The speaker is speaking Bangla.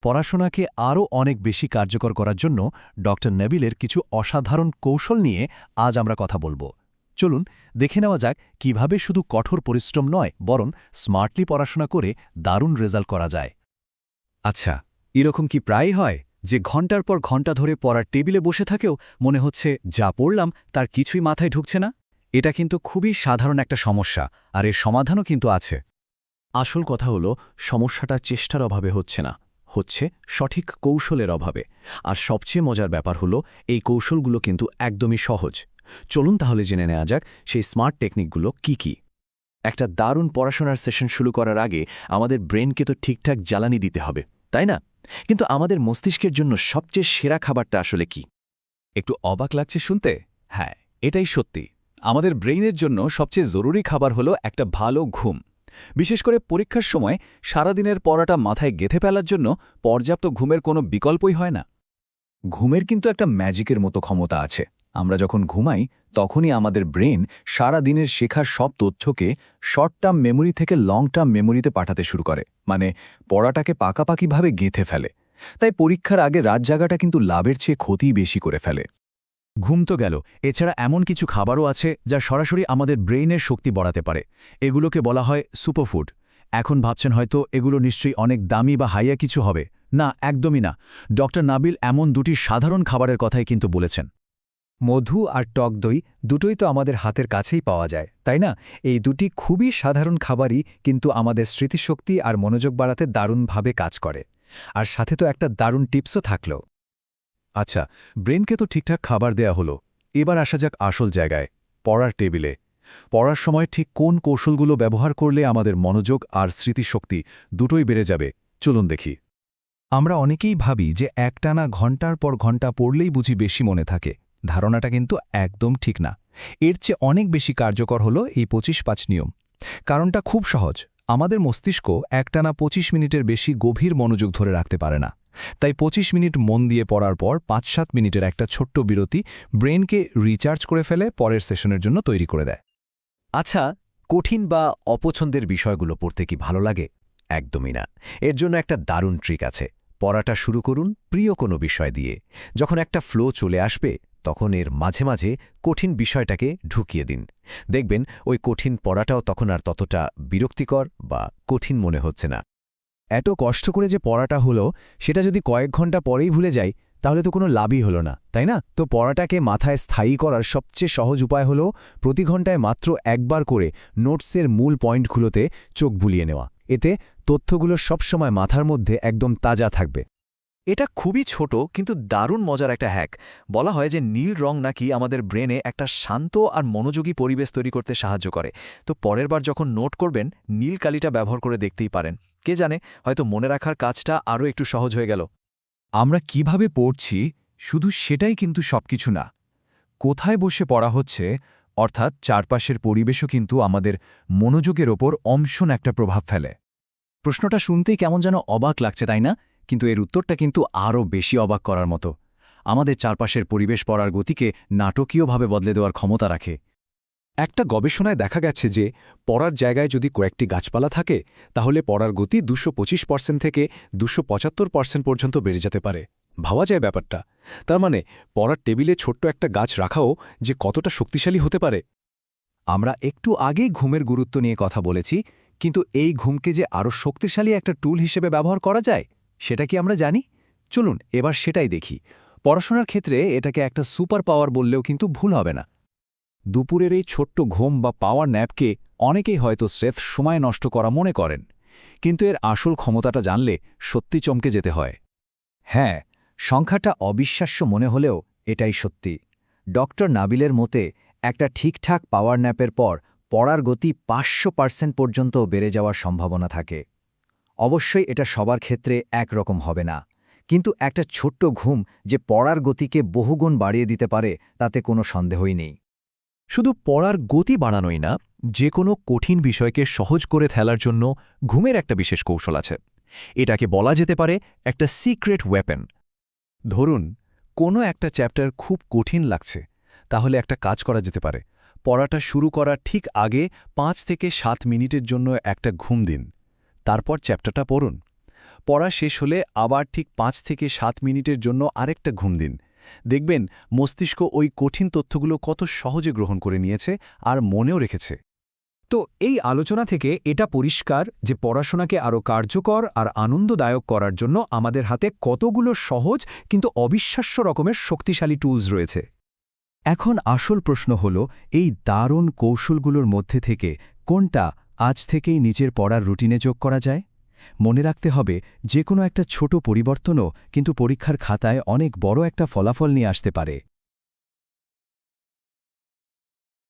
পড়াশোনাকে আরও অনেক বেশি কার্যকর করার জন্য ডক্টর নেবিলের কিছু অসাধারণ কৌশল নিয়ে আজ আমরা কথা বলবো। চলুন দেখে নেওয়া যাক কিভাবে শুধু কঠোর পরিশ্রম নয় বরং স্মার্টলি পড়াশোনা করে দারুণ রেজাল্ট করা যায়। আচ্ছা, এরকম কি প্রায়ই হয় যে ঘন্টার পর ঘন্টা ধরে পড়ার টেবিলে বসে থাকেও মনে হচ্ছে যা পড়লাম তার কিছুই মাথায় ঢুকছে না? এটা কিন্তু খুবই সাধারণ একটা সমস্যা, আর এর সমাধানও কিন্তু আছে। আসল কথা হলো সমস্যাটা চেষ্টার অভাবে হচ্ছে না, হচ্ছে সঠিক কৌশলের অভাবে। আর সবচেয়ে মজার ব্যাপার হলো এই কৌশলগুলো কিন্তু একদমই সহজ। চলুন তাহলে জেনে নেওয়া যাক সেই স্মার্ট টেকনিকগুলো কি কি। একটা দারুণ পড়াশোনার সেশন শুরু করার আগে আমাদের ব্রেনকে তো ঠিকঠাক জ্বালানি দিতে হবে, তাই না? কিন্তু আমাদের মস্তিষ্কের জন্য সবচেয়ে সেরা খাবারটা আসলে কি? একটু অবাক লাগছে শুনতে? হ্যাঁ, এটাই সত্যি। আমাদের ব্রেইনের জন্য সবচেয়ে জরুরি খাবার হলো একটা ভালো ঘুম। বিশেষ করে পরীক্ষার সময় সারাদিনের পড়াটা মাথায় গেঁথে ফেলার জন্য পর্যাপ্ত ঘুমের কোনো বিকল্পই হয় না। ঘুমের কিন্তু একটা ম্যাজিকের মতো ক্ষমতা আছে। আমরা যখন ঘুমাই তখনই আমাদের ব্রেন সারা দিনের শেখার সব তথ্যকে শর্ট টার্ম মেমোরি থেকে লং টার্ম মেমোরিতে পাঠাতে শুরু করে, মানে পড়াটাকে পাকাপাকিভাবে গেঁথে ফেলে। তাই পরীক্ষার আগে রাত জাগাটা কিন্তু লাভের চেয়ে ক্ষতিই বেশি করে ফেলে। ঘুম তো গেল, এছাড়া এমন কিছু খাবারও আছে যা সরাসরি আমাদের ব্রেইনের শক্তি বাড়াতে পারে। এগুলোকে বলা হয় সুপারফুড। এখন ভাবছেন হয়তো এগুলো নিশ্চয়ই অনেক দামি বা হাইয়া কিছু হবে। না, একদমই না। ডক্টর নাবিল এমন দুটি সাধারণ খাবারের কথাই কিন্তু বলেছেন। মধু আর টক দই দুটোই তো আমাদের হাতের কাছেই পাওয়া যায়, তাই না? এই দুটি খুবই সাধারণ খাবারই কিন্তু আমাদের স্মৃতিশক্তি আর মনোযোগ বাড়াতে দারুণভাবে কাজ করে। আর সাথে তো একটা দারুণ টিপসও থাকলো। আচ্ছা, ব্রেনকে তো ঠিকঠাক খাবার দেয়া হলো। এবার আসা যাক আসল জায়গায়, পড়ার টেবিলে। পড়ার সময় ঠিক কোন কৌশলগুলো ব্যবহার করলে আমাদের মনোযোগ আর স্মৃতিশক্তি দুটোই বেড়ে যাবে, চলুন দেখি। আমরা অনেকেই ভাবি যে একটানা ঘন্টার পর ঘন্টা পড়লেই বুঝি বেশি মনে থাকে। ধারণাটা কিন্তু একদম ঠিক না। এর চেয়ে অনেক বেশি কার্যকর হলো এই ২৫-৫ নিয়ম। কারণটা খুব সহজ। আমাদের মস্তিষ্ক একটানা ২৫ মিনিটের বেশি গভীর মনোযোগ ধরে রাখতে পারে না। তাই ২৫ মিনিট মন দিয়ে পড়ার পর ৫-৭ মিনিটের একটা ছোট্ট বিরতি ব্রেনকে রিচার্জ করে ফেলে, পরের সেশনের জন্য তৈরি করে দেয়। আচ্ছা, কঠিন বা অপছন্দের বিষয়গুলো পড়তে কি ভালো লাগে? একদমই না। এর জন্য একটা দারুণ ট্রিক আছে। পড়াটা শুরু করুন প্রিয় কোনো বিষয় দিয়ে। যখন একটা ফ্লো চলে আসবে তখন এর মাঝে মাঝে কঠিন বিষয়টাকে ঢুকিয়ে দিন। দেখবেন ওই কঠিন পড়াটাও তখন আর ততটা বিরক্তিকর বা কঠিন মনে হচ্ছে না। এত কষ্ট করে যে পড়াটা হলো সেটা যদি কয়েক ঘন্টা পরেই ভুলে যাই তাহলে তো কোনো লাভই হলো না, তাই না? তো পড়াটাকে মাথায় স্থায়ী করার সবচেয়ে সহজ উপায় হলো প্রতি ঘন্টায় মাত্র একবার করে নোটসের মূল পয়েন্টগুলোতে চোখ বুলিয়ে নেওয়া। এতে তথ্যগুলো সবসময় মাথার মধ্যে একদম তাজা থাকবে। এটা খুবই ছোট কিন্তু দারুণ মজার একটা হ্যাক। বলা হয় যে নীল রং নাকি আমাদের ব্রেনে একটা শান্ত আর মনোযোগী পরিবেশ তৈরি করতে সাহায্য করে। তো পরের বার যখন নোট করবেন নীল কালিটা ব্যবহার করে দেখতেই পারেন। কে জানে, হয়তো মনে রাখার কাজটা আরও একটু সহজ হয়ে গেল। আমরা কিভাবে পড়ছি শুধু সেটাই কিন্তু সবকিছু না। কোথায় বসে পড়া হচ্ছে, অর্থাৎ চারপাশের পরিবেশও কিন্তু আমাদের মনোযোগের ওপর অংশন একটা প্রভাব ফেলে। প্রশ্নটা শুনতেই কেমন যেন অবাক লাগছে, তাই না? কিন্তু এর উত্তরটা কিন্তু আরও বেশি অবাক করার মতো। আমাদের চারপাশের পরিবেশ পড়ার গতিকে নাটকীয়ভাবে বদলে দেওয়ার ক্ষমতা রাখে। একটা গবেষণায় দেখা গেছে যে পড়ার জায়গায় যদি কয়েকটি গাছপালা থাকে তাহলে পড়ার গতি ২২৫% থেকে ২৭৫% পর্যন্ত বেড়ে যেতে পারে। ভাবা যায় ব্যাপারটা? তার মানে পড়ার টেবিলে ছোট্ট একটা গাছ রাখাও যে কতটা শক্তিশালী হতে পারে। আমরা একটু আগেই ঘুমের গুরুত্ব নিয়ে কথা বলেছি, কিন্তু এই ঘুমকে যে আরও শক্তিশালী একটা টুল হিসেবে ব্যবহার করা যায় সেটা কি আমরা জানি? চলুন এবার সেটাই দেখি। পড়াশোনার ক্ষেত্রে এটাকে একটা সুপার পাওয়ার বললেও কিন্তু ভুল হবে না। দুপুরের এই ছোট্ট ঘুম বা পাওয়ার ন্যাপকে অনেকেই হয়তো স্রেফ সময় নষ্ট করা মনে করেন, কিন্তু এর আসল ক্ষমতাটা জানলে সত্যি চমকে যেতে হয়। হ্যাঁ, সংখ্যাটা অবিশ্বাস্য মনে হলেও এটাই সত্যি। ডক্টর নাবিলের মতে একটা ঠিকঠাক পাওয়ার ন্যাপের পর পড়ার গতি ৫০০% পর্যন্ত বেড়ে যাওয়ার সম্ভাবনা থাকে। অবশ্যই এটা সবার ক্ষেত্রে একরকম হবে না, কিন্তু একটা ছোট্ট ঘুম যে পড়ার গতিকে বহুগুণ বাড়িয়ে দিতে পারে তাতে কোনো সন্দেহই নেই। শুধু পড়ার গতি বাড়ানোই না, যে কোনো কঠিন বিষয়কে সহজ করে ফেলার জন্য ঘুমের একটা বিশেষ কৌশল আছে। এটাকে বলা যেতে পারে একটা সিক্রেট ওয়েপন। ধরুন কোনো একটা চ্যাপ্টার খুব কঠিন লাগছে, তাহলে একটা কাজ করা যেতে পারে। পড়াটা শুরু করার ঠিক আগে ৫ থেকে ৭ মিনিটের জন্য একটা ঘুম দিন। তারপর চ্যাপ্টারটা পড়ুন। পড়া শেষ হলে আবার ঠিক 5 থেকে 7 মিনিটের জন্য আরেকটা ঘুম দিন। দেখবেন মস্তিষ্ক ওই কঠিন তথ্যগুলো কত সহজে গ্রহণ করে নিয়েছে আর মনেও রেখেছে। তো এই আলোচনা থেকে এটা পরিষ্কার যে পড়াশোনাকে আরও কার্যকর আর আনন্দদায়ক করার জন্য আমাদের হাতে কতগুলো সহজ কিন্তু অবিশ্বাস্য রকমের শক্তিশালী টুলস রয়েছে। এখন আসল প্রশ্ন হল, এই দারুণ কৌশলগুলোর মধ্যে থেকে কোনটা আজ থেকেই নিজের পড়ার রুটিনে যোগ করা যায়? মনে রাখতে হবে, যে কোনো একটা ছোট পরিবর্তনও কিন্তু পরীক্ষার খাতায় অনেক বড় একটা ফলাফল নিয়ে আসতে পারে।